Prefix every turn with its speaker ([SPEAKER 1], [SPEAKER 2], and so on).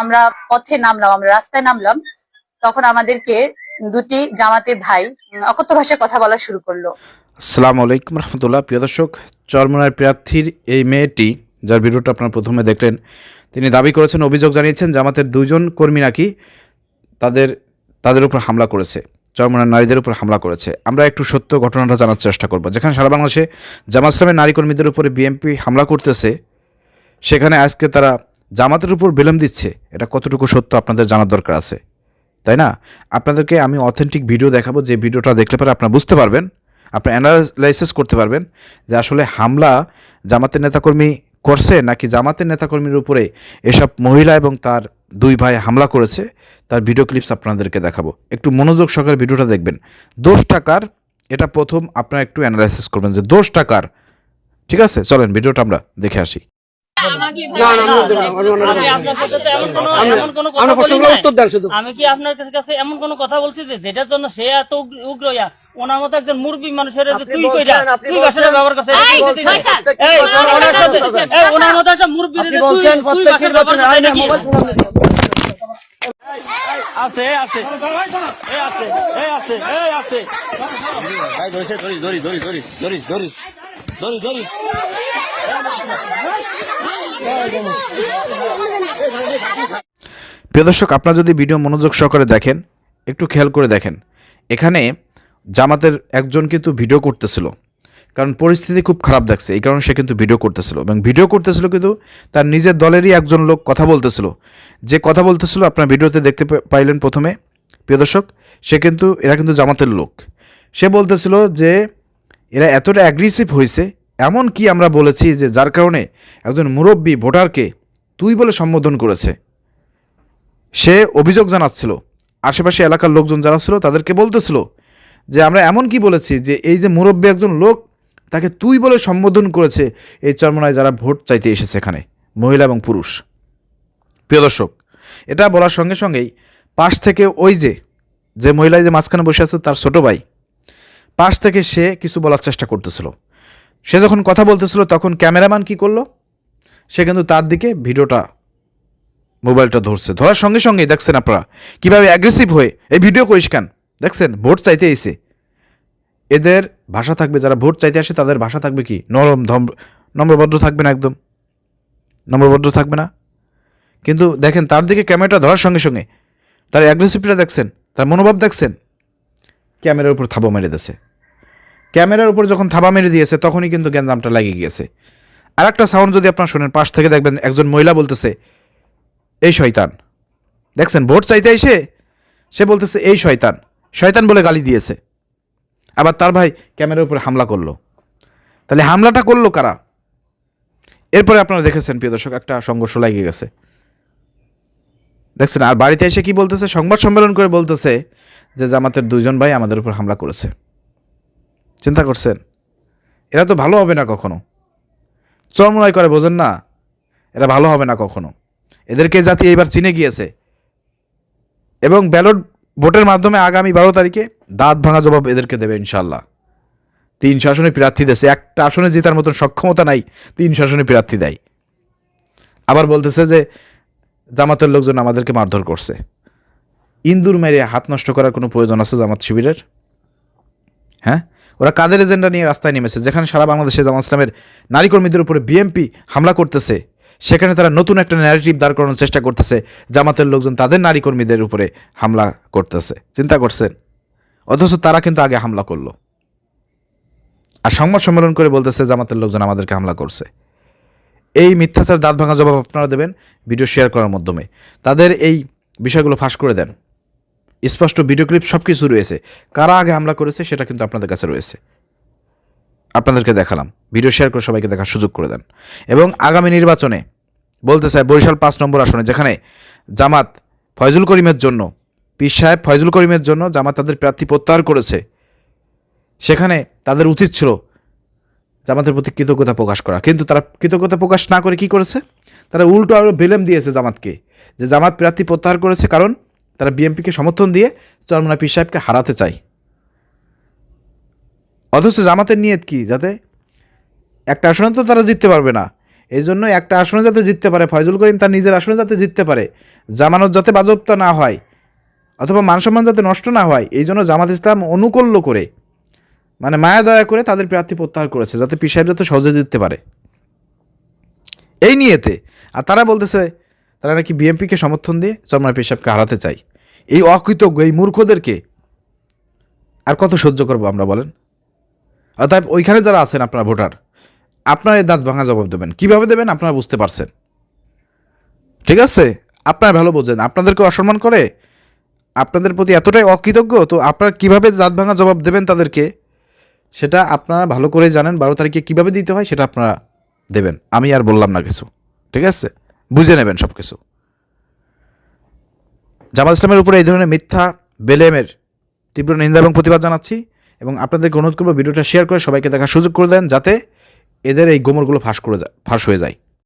[SPEAKER 1] আমরা পথে নামলাম, আমরা রাস্তায় নামলাম, তখন আমাদেরকে দুটি জামাতের ভাই অকথ্য ভাষায় কথা বলা শুরু করলো।
[SPEAKER 2] আসসালামু আলাইকুম রহমতুল্লাহ। প্রিয় দর্শক, চরমোনাই প্রার্থীর এই মেয়েটি, যার ভিডিওটা আপনারা প্রথমে দেখলেন, তিনি দাবি করেছেন, অভিযোগ জানিয়েছেন জামাতের দুইজন কর্মী নাকি তাদের উপর হামলা করেছে, চরমোনাই নারীদের উপর হামলা করেছে। আমরা একটু সত্য ঘটনাটা জানার চেষ্টা করব। যেখানে সারা বাংলাদেশে জামাত ইসলামের নারী কর্মীদের উপরে বিএনপি হামলা করতেছে, সেখানে আজকে তারা জামাতের উপর বেলম দিচ্ছে, এটা কতটুকু সত্য আপনাদের জানার দরকার আছে, তাই না? আপনাদেরকে আমি অথেন্টিক ভিডিও দেখাবো, যে ভিডিওটা দেখলে পরে আপনারা বুঝতে পারবেন, আপনি অ্যানালাইসিস করতে পারবেন যে আসলে হামলা জামাতের নেতাকর্মী করছে নাকি জামাতের নেতাকর্মীর উপরে এসব মহিলা এবং তার দুই ভাই হামলা করেছে। তার ভিডিও ক্লিপস আপনাদেরকে দেখাবো, একটু মনোযোগ সহকারে ভিডিওটা দেখবেন। দোষটা কার, এটা প্রথম আপনারা একটু অ্যানালাইসিস করবেন যে দোষটা কার। ঠিক আছে, চলেন ভিডিওটা আমরা দেখে আসি।
[SPEAKER 3] আমি কি আপনার কাছে এমন কোন কথা বলছি যেটার জন্য সে এত উগ্র ওনার মতো একজন মুরব্বী মানুষের তুই তুই ভাষাটা ব্যবহার করছে, ওনার মতো একটা মুরব্বী আছে আছে আছে
[SPEAKER 2] প্রিয় দর্শক, আপনারা যদি ভিডিও মনোযোগ সহকারে দেখেন, একটু খেয়াল করে দেখেন, এখানে জামাতের একজন কিন্তু ভিডিও করতেছিল, কারণ পরিস্থিতি খুব খারাপ দেখছে, এই কারণে সে কিন্তু ভিডিও করতেছিল। এবং ভিডিও করতেছিল কিন্তু তার নিজের দলেরই একজন লোক কথা বলতেছিল, যে কথা বলতেছিল আপনার ভিডিওতে দেখতে পাইলেন প্রথমে। প্রিয় দর্শক, এরা কিন্তু জামাতের লোক। সে বলতেছিল যে এরা এতটা অ্যাগ্রেসিভ হয়েছে, এমন কি আমরা বলেছি যে যার কারণে একজন মুরব্বী ভোটারকে তুই বলে সম্বোধন করেছে। সে অভিযোগ জানাচ্ছিল, আশেপাশে এলাকার লোকজন যারা ছিল তাদেরকে বলতেছিল যে আমরা এমন কি বলেছি যে এই যে মুরব্বী একজন লোক, তাকে তুই বলে সম্বোধন করেছে এই চরমোনায় যারা ভোট চাইতে এসেছে, এখানে মহিলা এবং পুরুষ। প্রিয় দর্শক, এটা বলার সঙ্গে সঙ্গেই পাশ থেকে ওই যে মহিলা যে মাঝখানে বসে আছে তার ছোটো ভাই, পাশ থেকে সে কিছু বলার চেষ্টা করতেছিল। সে যখন কথা বলতেছিল তখন ক্যামেরাম্যান কি করলো, সে কিন্তু তার দিকে মোবাইলটা ধরার সঙ্গে সঙ্গেই দেখছেন আপনারা কীভাবে অ্যাগ্রেসিভ হয়ে এই ভিডিও করিস কেন, দেখছেন ভোট চাইতে এসে। এদের ভাষা থাকবে, যারা ভোট চাইতে আসে তাদের ভাষা থাকবে কি নরম নম্রভদ্র থাকবে না, একদম নম্রভদ্র থাকবে না। কিন্তু দেখেন তার দিকে ক্যামেরাটা ধরার সঙ্গে সঙ্গে তার অ্যাগ্রেসিভটা দেখছেন, তার মনোভাব দেখছেন, ক্যামেরার উপর থাবা মেরে দিয়েছে। ক্যামেরার উপর যখন থাবা মেরে দিয়েছে তখনই কিন্তু গ্যাঞ্জামটা লাগিয়ে গিয়েছে। আর একটা সাউন্ড যদি আপনারা শোনেন, পাশ থেকে দেখবেন একজন মহিলা বলতেছে এই শয়তান। দেখছেন ভোট চাইতে এসে সে বলতেছে এই শয়তান, শয়তান বলে গালি দিয়েছে। আবার তার ভাই ক্যামেরার উপরে হামলা করলো। তাহলে হামলাটা করলো কারা? এরপরে আপনারা দেখেছেন প্রিয় দর্শক, একটা সংঘর্ষ লাগিয়ে গেছে, দেখছেন। আর বাড়িতে এসে কি বলতেছে, সংবাদ সম্মেলন করে বলতেছে যে জামাতের দুইজন ভাই আমাদের উপর হামলা করেছে। চিন্তা করছেন, এরা তো ভালো হবে না কখনো, চরমোনাই করে বোঝেন না, এরা ভালো হবে না কখনো। এদেরকে জাতি এইবার চিনে গিয়েছে এবং ব্যালট ভোটের মাধ্যমে আগামী 12 তারিখে দাঁত ভাঙা জবাব এদেরকে দেবে ইনশাল্লাহ। 3 আসনে প্রার্থী দেশে, একটা আসনে জেতার মতন সক্ষমতা নাই, 3 আসনে প্রার্থী দেয়। আবার বলতেছে যে জামাতের লোকজন আমাদেরকে মারধর করছে। ইন্দুর মেরে হাত নষ্ট করার কোনো প্রয়োজন আছে জামাত শিবিরের? হ্যাঁ, ওরা কাদের এজেন্ডা নিয়ে রাস্তায় নেমেছে? যেখানে সারা বাংলাদেশে জামাত ইসলামের নারী কর্মীদের উপরে বিএনপি হামলা করতেছে, সেখানে তারা নতুন একটা ন্যারেটিভ দাঁড় করানোর চেষ্টা করতেছে, জামাতের লোকজন তাদের নারী কর্মীদের উপরে হামলা করতেছে। চিন্তা করছেন? অথচ তারা কিন্তু আগে হামলা করলো, আর সংবাদ সম্মেলন করে বলতেছে জামাতের লোকজন আমাদেরকে হামলা করছে। এই মিথ্যাচার দাঁত ভাঙা জবাব আপনারা দেবেন ভিডিও শেয়ার করার মাধ্যমে। তাদের এই বিষয়গুলো ফাঁস করে দেন, স্পষ্ট ভিডিও ক্লিপ সব কিছু রয়েছে, কারা আগে হামলা করেছে সেটা কিন্তু আপনাদের কাছে রয়েছে, আপনাদেরকে দেখালাম। ভিডিও শেয়ার করে সবাইকে দেখার সুযোগ করে দেন। এবং আগামী নির্বাচনে বলতে চাই, বরিশাল 5 নম্বর আসনে যেখানে জামাত ফয়জুল করিমের জন্য, পীর সাহেব ফয়জুল করিমের জন্য জামাত তাদের প্রার্থী প্রত্যাহার করেছে, সেখানে তাদের উচিত ছিল জামাতের প্রতি কৃতজ্ঞতা প্রকাশ করা। কিন্তু তারা কৃতজ্ঞতা প্রকাশ না করে কি করেছে, তারা উল্টো আরও বেলেম দিয়েছে জামাতকে, যে জামাত প্রার্থী প্রত্যাহার করেছে কারণ তারা বিএনপিকে সমর্থন দিয়ে চরমোনাই পীর সাহেবকে হারাতে চায়। অথচ জামাতের নিয়ত কি, যাতে একটা আসনে তো তারা জিততে পারবে না, এই জন্য একটা আসনে যাতে জিততে পারে, ফয়জুল করিম তার নিজের আসনে যাতে জিততে পারে, জামানত যাতে বাজেয়াপ্ত না হয় অথবা মানসম্মান যাতে নষ্ট না হয়, এই জন্য জামাত ইসলাম অনুকূল্য করে মানে মায়া দয়া করে তাদের প্রার্থী প্রত্যাহার করেছে, যাতে পীর সাহেব যাতে সহজে জিততে পারে এই নিয়েতে। আর তারা বলতেছে তারা নাকি বিএনপিকে সমর্থন দিয়ে চরমনাই পীর সাহেবকে হারাতে চায়। এই অকৃতজ্ঞ, এই মূর্খদেরকে আর কত সহ্য করবো আমরা বলেন? অতএব ওইখানে যারা আছেন আপনারা ভোটার, আপনারা এই দাঁত ভাঙা জবাব দেবেন। কীভাবে দেবেন আপনারা বুঝতে পারছেন, ঠিক আছে? আপনারা ভালো বোঝেন, আপনাদেরকে অসম্মান করে, আপনাদের প্রতি এতটাই অকৃতজ্ঞ, তো আপনারা কীভাবে দাঁত ভাঙা জবাব দেবেন তাদেরকে সেটা আপনারা ভালো করেই জানেন। 12 তারিখে কীভাবে দিতে হয় সেটা আপনারা দেবেন, আমি আর বললাম না কিছু, ঠিক আছে? বুঝে নেবেন সব কিছু। জামাত ইসলামের উপরে এই ধরনের মিথ্যা বেলেমের তীব্র নিন্দা এবং প্রতিবাদ জানাচ্ছি, এবং আপনাদেরকে অনুরোধ করবো ভিডিওটা শেয়ার করে সবাইকে দেখার সুযোগ করে দেন, যাতে এদের এই গোমরগুলো ফাঁস হয়ে যায়।